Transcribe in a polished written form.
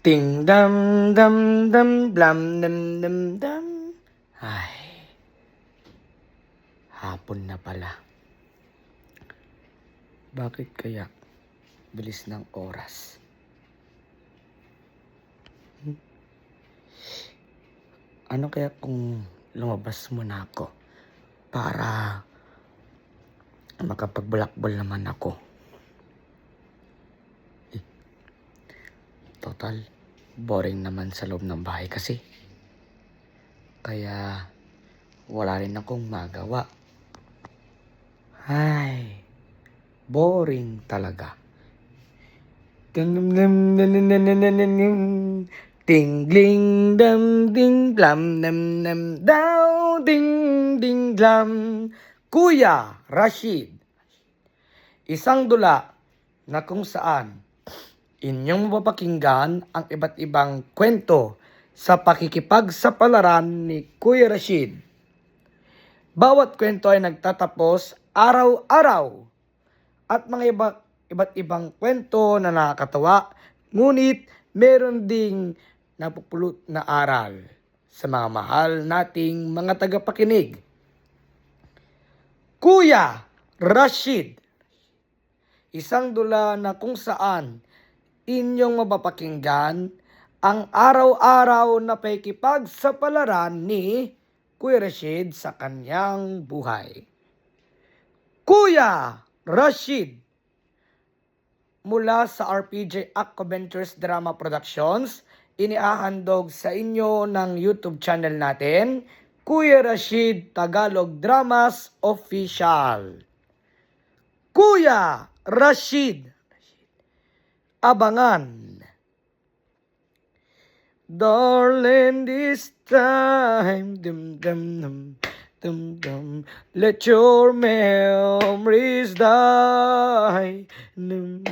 Ting dam dam dam blam dam dam dam. Ay, hapon na pala. Bakit kaya bilis ng oras? Ano kaya kung lumabas muna ako para makapagbulakbol naman ako? Total, boring naman sa loob ng bahay kasi. Kaya wala rin akong magawa. Ay, boring talaga. Tingling dam ding blam nam nam daw ding ding blam. Kuya Rashid, isang dula na kung saan inyong mapapakinggan ang iba't ibang kwento sa pakikipagsapalaran ni Kuya Rashid. Bawat kwento ay nagtatapos araw-araw at mga iba't ibang kwento na nakakatawa, ngunit meron ding napupulot na aral sa mga mahal nating mga tagapakinig. Kuya Rashid, isang dula na kung saan inyong mapapakinggan ang araw-araw na pakikipagsapalaran ni Kuya Rashid sa kanyang buhay. Kuya Rashid, mula sa RPJ Aqua Ventures Drama Productions, iniahandog sa inyo ng YouTube channel natin, Kuya Rashid Tagalog Dramas Official. Kuya Rashid, abangan. Darling, this time, dum dum dum dum dum, let your memories die. Dum,